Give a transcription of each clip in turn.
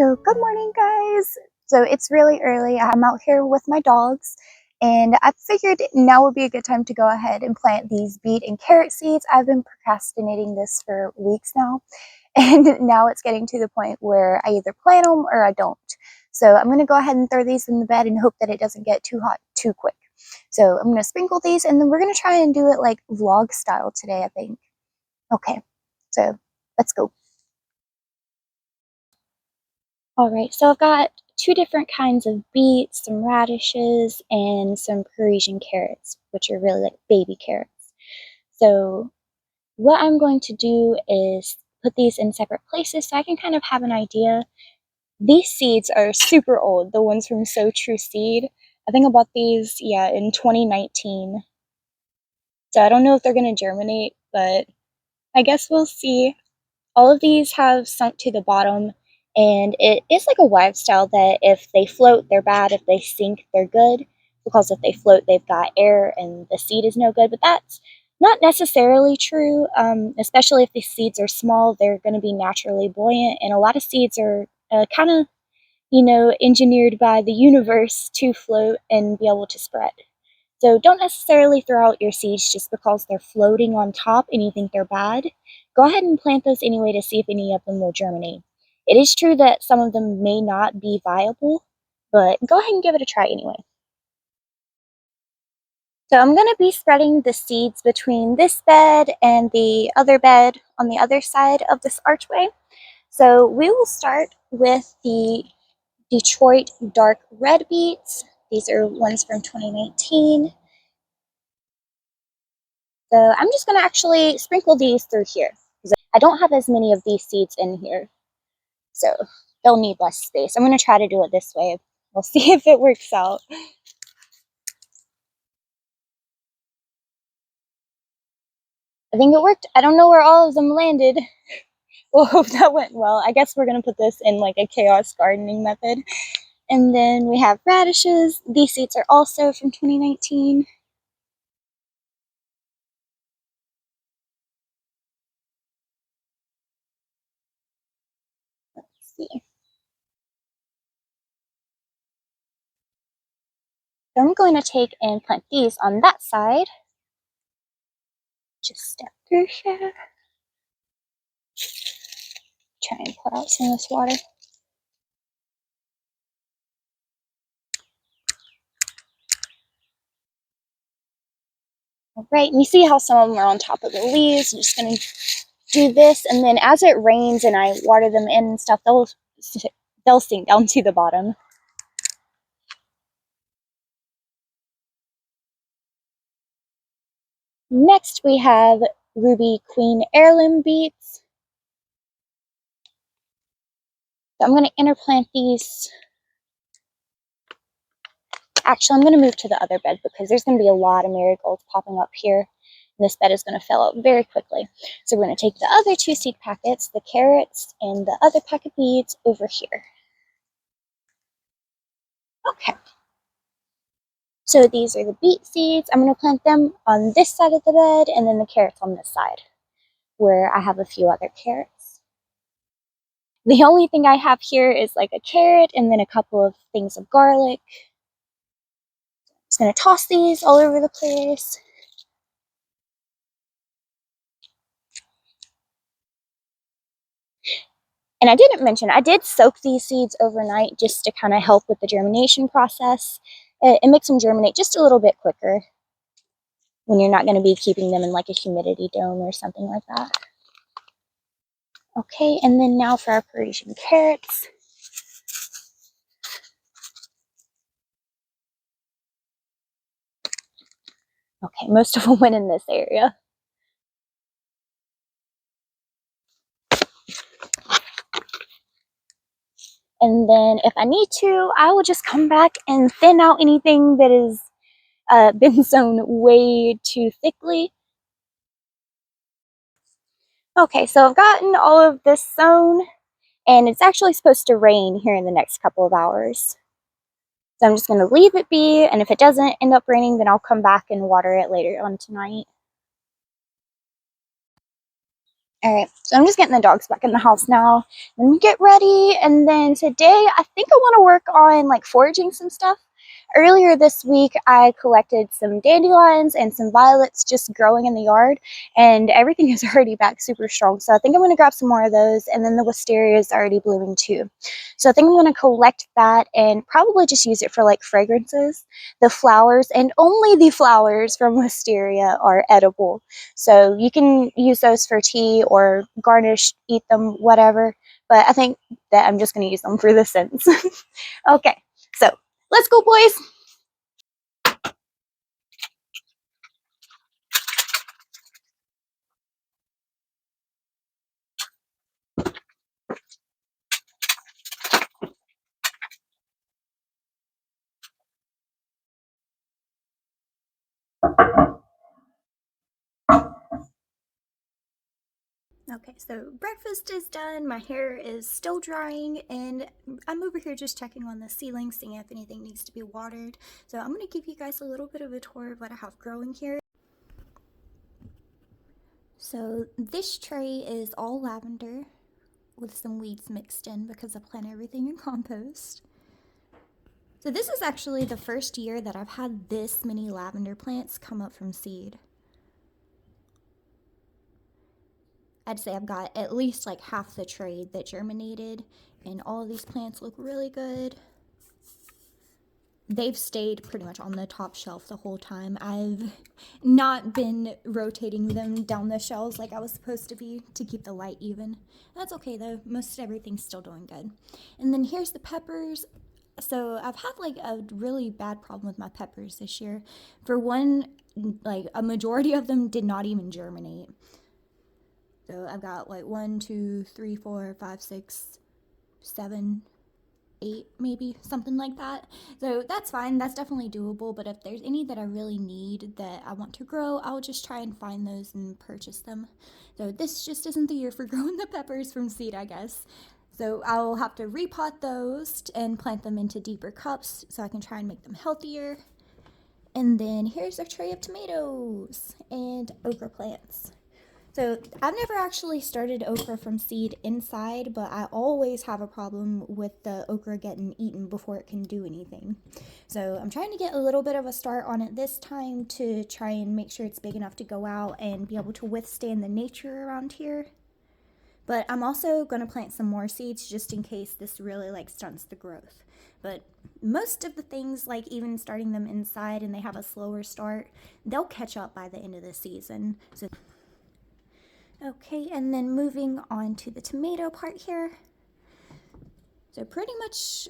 So good morning, guys. So it's really early. I'm out here with my dogs, and I figured now would be a good time to go ahead and plant these beet and carrot seeds. I've been procrastinating this for weeks now, and now it's getting to the point where I either plant them or I don't. So I'm going to go ahead and throw these in the bed and hope that it doesn't get too hot too quick. So I'm going to sprinkle these, and then we're going to try and do it like vlog style today, I think. Okay, so let's go. Alright, so I've got two different kinds of beets, some radishes, and some Parisian carrots, which are really like baby carrots. So what I'm going to do is put these in separate places so I can kind of have an idea. These seeds are super old, the ones from So True Seed. I think I bought these, in 2019. So I don't know if they're going to germinate, but I guess we'll see. All of these have sunk to the bottom, and it is like a lifestyle that if they float, they're bad. If they sink, they're good. Because if they float, they've got air and the seed is no good. But that's not necessarily true, especially if the seeds are small, they're going to be naturally buoyant. And a lot of seeds are kind of, engineered by the universe to float and be able to spread. So don't necessarily throw out your seeds just because they're floating on top and you think they're bad. Go ahead and plant those anyway to see if any of them will germinate. It is true that some of them may not be viable, but go ahead and give it a try anyway. So I'm going to be spreading the seeds between this bed and the other bed on the other side of this archway. So we will start with the Detroit dark red beets. These are ones from 2019. So I'm just going to actually sprinkle these through here, because I don't have as many of these seeds in here, so they'll need less space. I'm going to try to do it this way. We'll see if it works out. I think it worked. I don't know where all of them landed. We'll hope that went well. I guess we're going to put this in like a chaos gardening method. And then we have radishes. These seeds are also from 2019. Let's see. So I'm going to take and plant these on that side. Just step through here. Try and pour out some of this water. Alright, and you see how some of them are on top of the leaves. I'm just going to do this, and then as it rains and I water them in and stuff, they'll sink down to the bottom. Next we have Ruby Queen heirloom beets. So I'm going to interplant these. Actually, I'm going to move to the other bed because there's going to be a lot of marigolds popping up here. And this bed is going to fill out very quickly. So we're going to take the other two seed packets, the carrots and the other pack of beets, over here. Okay. So these are the beet seeds. I'm going to plant them on this side of the bed, and then the carrots on this side, where I have a few other carrots. The only thing I have here is like a carrot and then a couple of things of garlic. Just going to toss these all over the place. And I didn't mention, I did soak these seeds overnight just to kind of help with the germination process. It makes them germinate just a little bit quicker when you're not going to be keeping them in like a humidity dome or something like that. Okay, and then now for our Parisian carrots. Okay, most of them went in this area. And then if I need to, I will just come back and thin out anything that has been sown way too thickly. Okay, so I've gotten all of this sown, and it's actually supposed to rain here in the next couple of hours. So I'm just going to leave it be, and if it doesn't end up raining, then I'll come back and water it later on tonight. Alright, so I'm just getting the dogs back in the house now. Let me get ready, and then today I think I want to work on like foraging some stuff. Earlier this week, I collected some dandelions and some violets just growing in the yard, and everything is already back super strong. So I think I'm going to grab some more of those, and then the wisteria is already blooming too. So I think I'm going to collect that and probably just use it for like fragrances. The flowers, and only the flowers from wisteria, are edible. So you can use those for tea or garnish, eat them, whatever. But I think that I'm just going to use them for the scents. Okay, so let's go, boys. Okay, so breakfast is done, my hair is still drying, and I'm over here just checking on the seedling, seeing if anything needs to be watered. So I'm going to give you guys a little bit of a tour of what I have growing here. So this tray is all lavender with some weeds mixed in because I plant everything in compost. So this is actually the first year that I've had this many lavender plants come up from seed. I'd say I've got at least like half the tray that germinated, and all of these plants look really good. They've stayed pretty much on the top shelf the whole time. I've not been rotating them down the shelves like I was supposed to be to keep the light even. That's okay though, most everything's still doing good. And then here's the peppers. So I've had like a really bad problem with my peppers this year. For one, like a majority of them did not even germinate. So I've got like 1, 2, 3, 4, 5, 6, 7, 8, maybe something like that. So that's fine, that's definitely doable. But if there's any that I really need that I want to grow, I'll just try and find those and purchase them. So this just isn't the year for growing the peppers from seed, I guess. So I'll have to repot those and plant them into deeper cups so I can try and make them healthier. And then here's a tray of tomatoes and okra plants. So I've never actually started okra from seed inside, but I always have a problem with the okra getting eaten before it can do anything. So I'm trying to get a little bit of a start on it this time to try and make sure it's big enough to go out and be able to withstand the nature around here. But I'm also going to plant some more seeds just in case this really like stunts the growth. But most of the things, like even starting them inside and they have a slower start, they'll catch up by the end of the season. So okay, and then moving on to the tomato part here. So pretty much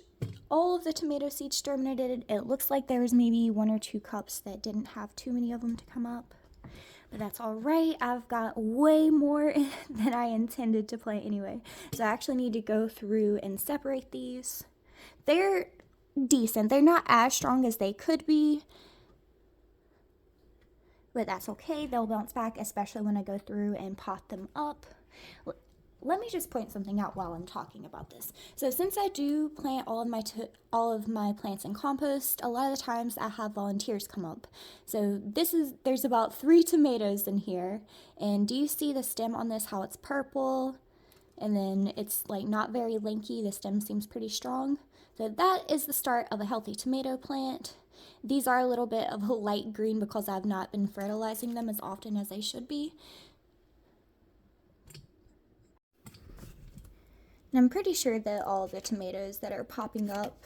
all of the tomato seeds germinated. It looks like there was maybe 1 or 2 cups that didn't have too many of them to come up. But that's all right. I've got way more than I intended to plant anyway. So I actually need to go through and separate these. They're decent. They're not as strong as they could be, but that's okay. They'll bounce back, especially when I go through and pot them up. Let me just point something out while I'm talking about this. So since I do plant all of my plants in compost, a lot of the times I have volunteers come up. So there's about 3 tomatoes in here, and do you see the stem on this, how it's purple? And then it's like not very lanky, the stem seems pretty strong. So that is the start of a healthy tomato plant. These are a little bit of a light green because I've not been fertilizing them as often as I should be. And I'm pretty sure that all the tomatoes that are popping up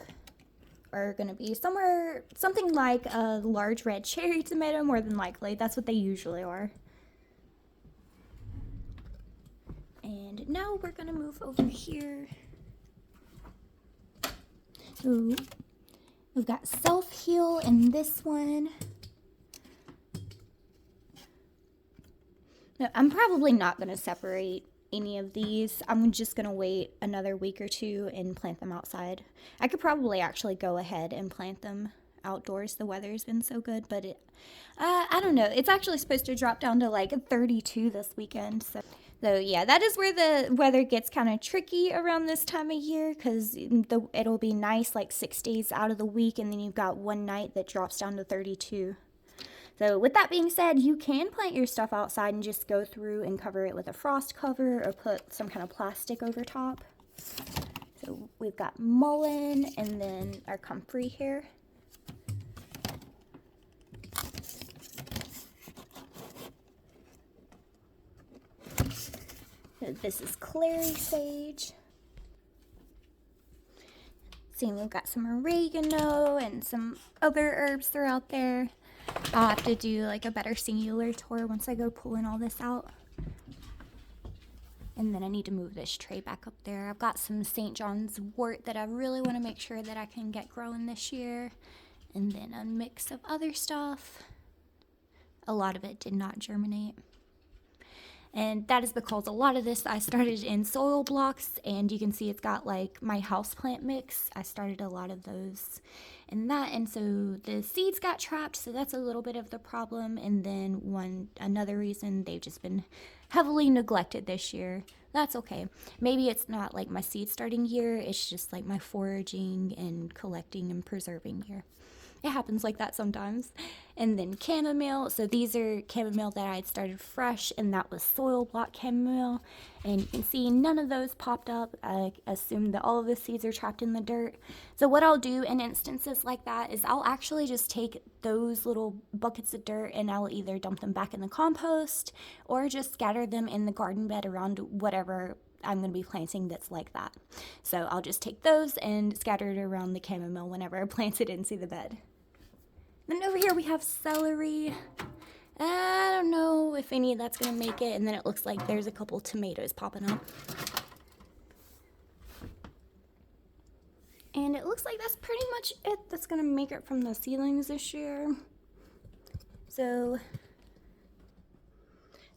are going to be something like a large red cherry tomato, more than likely. That's what they usually are. And now we're going to move over here. Ooh. We've got self-heal in this one. Now, I'm probably not going to separate any of these. I'm just going to wait another week or 2 and plant them outside. I could probably actually go ahead and plant them outdoors. The weather's been so good, but I don't know. It's actually supposed to drop down to like 32 this weekend. So yeah, that is where the weather gets kind of tricky around this time of year, because it'll be nice like 6 days out of the week, and then you've got one night that drops down to 32. So with that being said, you can plant your stuff outside and just go through and cover it with a frost cover or put some kind of plastic over top. So we've got mullein and then our comfrey here. So this is clary sage. See, we've got some oregano and some other herbs throughout there. I'll have to do like a better singular tour once I go pulling all this out. And then I need to move this tray back up there. I've got some St. John's wort that I really want to make sure that I can get growing this year. And then a mix of other stuff. A lot of it did not germinate. And that is because a lot of this I started in soil blocks, and you can see it's got like my houseplant mix. I started a lot of those in that, and so the seeds got trapped, so that's a little bit of the problem. And then another reason, they've just been heavily neglected this year. That's okay. Maybe it's not like my seed starting year, it's just like my foraging and collecting and preserving year. It happens like that sometimes. And then chamomile. So these are chamomile that I had started fresh, and that was soil block chamomile. And you can see none of those popped up. I assume that all of the seeds are trapped in the dirt. So what I'll do in instances like that is I'll actually just take those little buckets of dirt and I'll either dump them back in the compost or just scatter them in the garden bed around whatever I'm going to be planting that's like that. So I'll just take those and scatter it around the chamomile whenever I plant it into the bed. Then over here we have celery. I don't know if any of that's going to make it. And then it looks like there's a couple tomatoes popping up. And it looks like that's pretty much it that's going to make it from the seedlings this year. So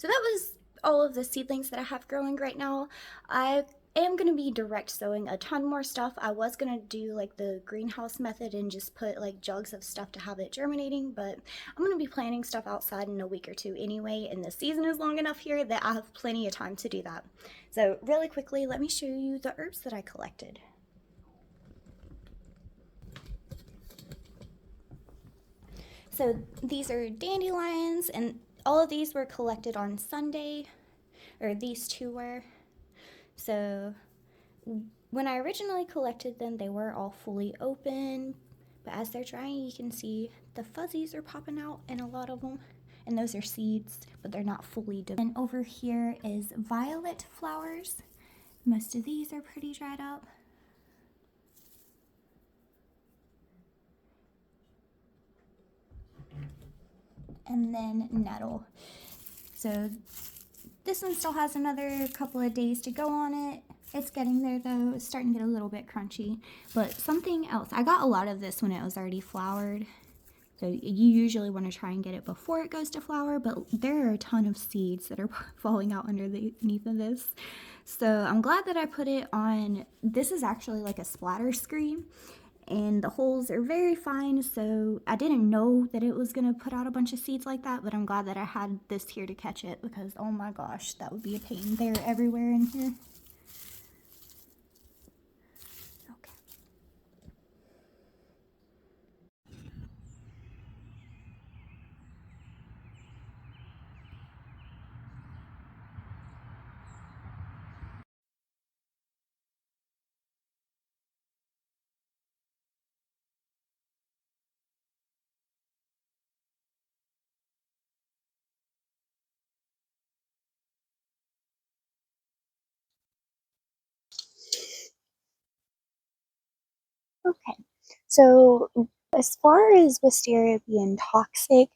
that was all of the seedlings that I have growing right now. I am going to be direct sowing a ton more stuff. I was going to do like the greenhouse method and just put like jugs of stuff to have it germinating, but I'm going to be planting stuff outside in a week or two anyway, and the season is long enough here that I have plenty of time to do that. So really quickly, let me show you the herbs that I collected. So these are dandelions, and all of these were collected on Sunday, or these two were. So when I originally collected them, they were all fully open, but as they're drying, you can see the fuzzies are popping out in a lot of them, and those are seeds, but they're not fully developed. And over here is violet flowers. Most of these are pretty dried up. And then nettle. So this one still has another couple of days to go on it. It's getting there though. It's starting to get a little bit crunchy. But something else, I got a lot of this when it was already flowered. So you usually want to try and get it before it goes to flower, but there are a ton of seeds that are falling out underneath of this. So I'm glad that I put it on. This is actually like a splatter screen, and the holes are very fine, so I didn't know that it was going to put out a bunch of seeds like that, but I'm glad that I had this here to catch it, because oh my gosh, that would be a pain. They're everywhere in here. Okay. Okay, so as far as wisteria being toxic,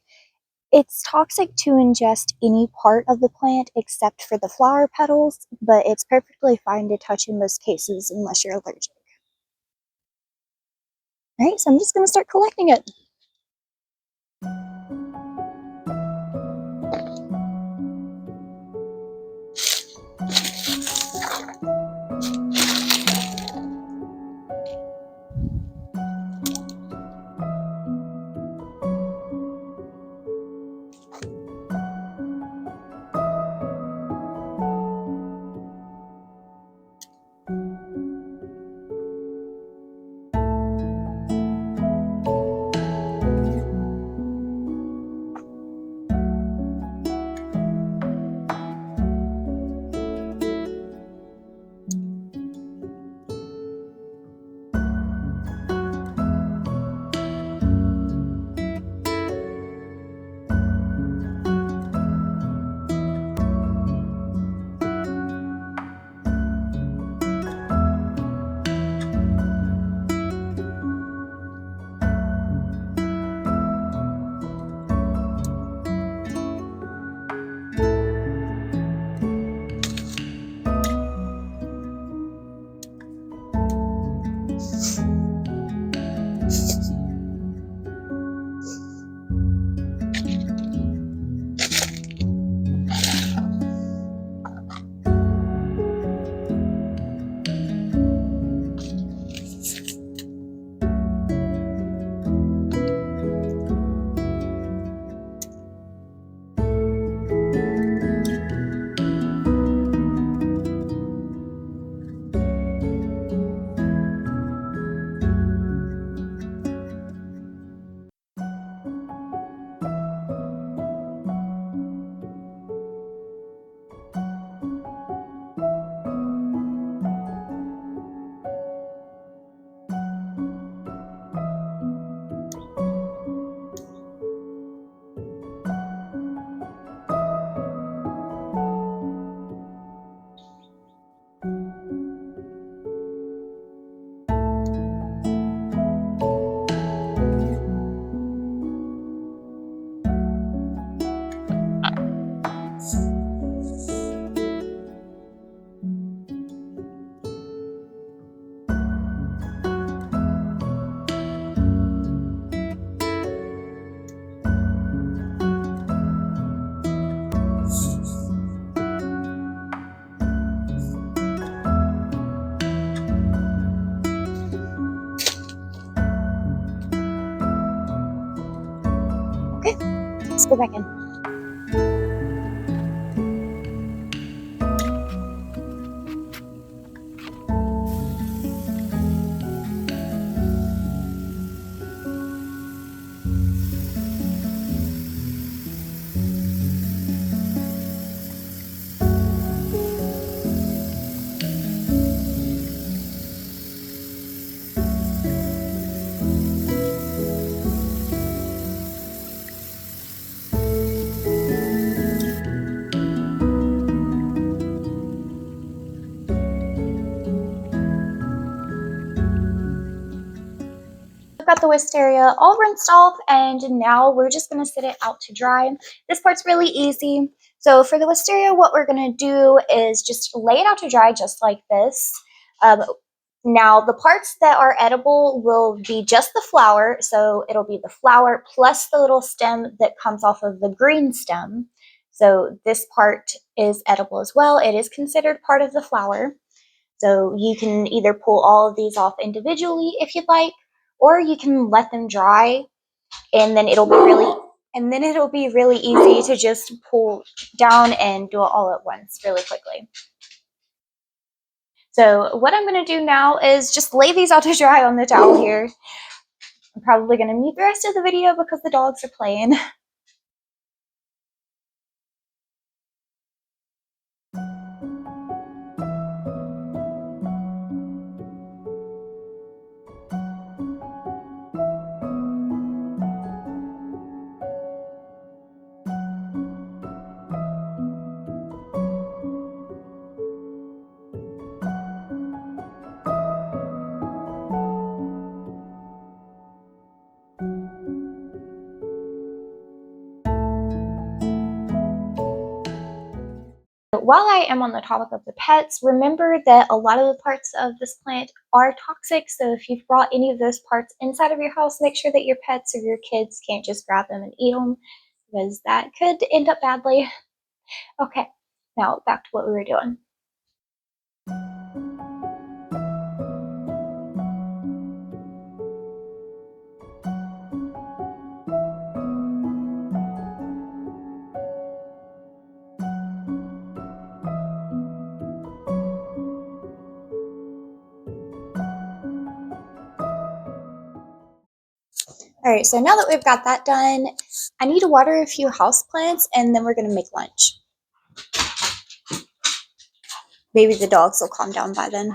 it's toxic to ingest any part of the plant except for the flower petals, but it's perfectly fine to touch in most cases unless you're allergic. Alright, so I'm just going to start collecting it. go back in. I've got the wisteria all rinsed off, and now we're just going to sit it out to dry. This part's really easy. So for the wisteria, what we're going to do is just lay it out to dry just like this. Now the parts that are edible will be just the flower, so it'll be the flower plus the little stem that comes off of the green stem. So this part is edible as well. It is considered part of the flower. So you can either pull all of these off individually if you'd like, or you can let them dry, and then it'll be really easy to just pull down and do it all at once really quickly. So what I'm going to do now is just lay these out to dry on the towel here. I'm probably going to mute the rest of the video because the dogs are playing. While I am on the topic of the pets, remember that a lot of the parts of this plant are toxic, so if you've brought any of those parts inside of your house, make sure that your pets or your kids can't just grab them and eat them, because that could end up badly. Okay, now back to what we were doing. All right, so now that we've got that done, I need to water a few houseplants, and then we're going to make lunch. Maybe the dogs will calm down by then.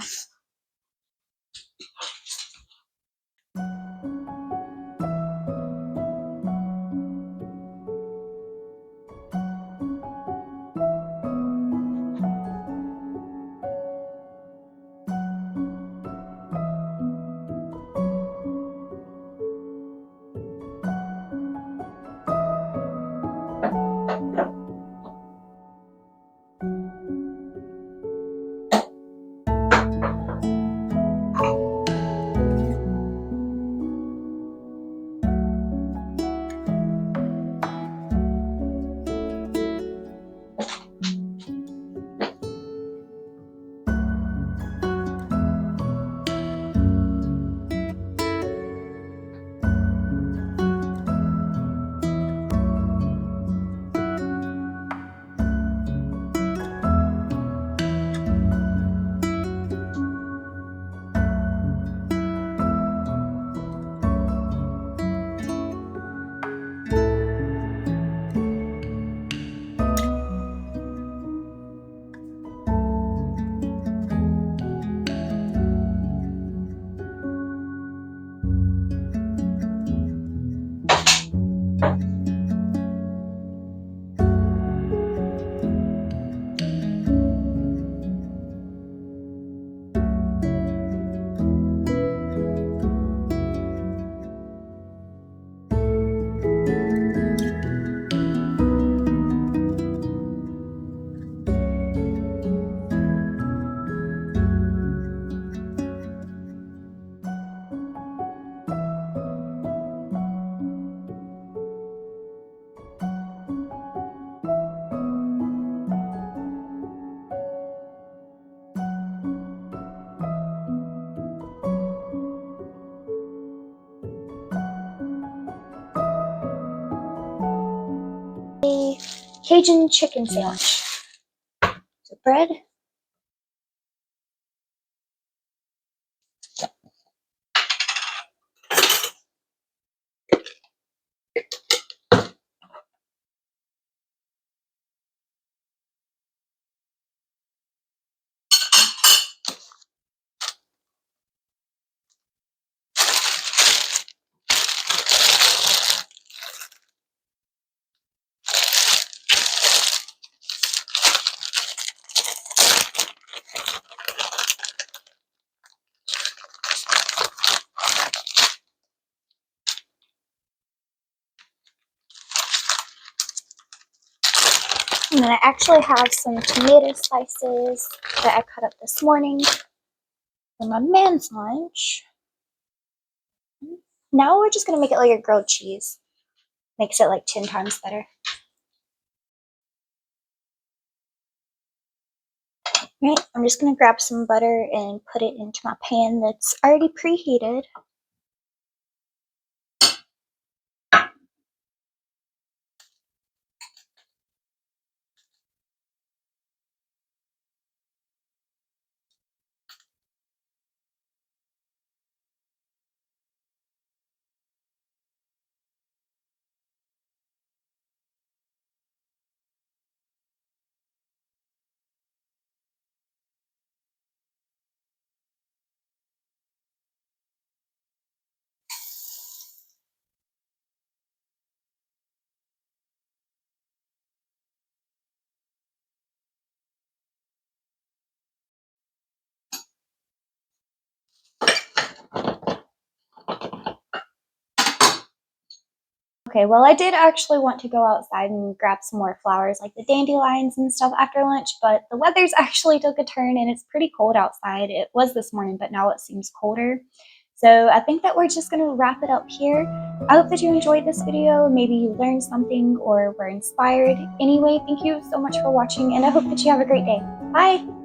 Cajun chicken sandwich. So bread. And then I actually have some tomato slices that I cut up this morning for my man's lunch. Now we're just going to make it like a grilled cheese. Makes it like 10 times better. Right, I'm just going to grab some butter and put it into my pan that's already preheated. Okay, well, I did actually want to go outside and grab some more flowers like the dandelions and stuff after lunch, but the weather's actually took a turn and it's pretty cold outside. It was this morning, but now it seems colder. So I think that we're just going to wrap it up here. I hope that you enjoyed this video. Maybe you learned something or were inspired. Anyway, thank you so much for watching, and I hope that you have a great day. Bye!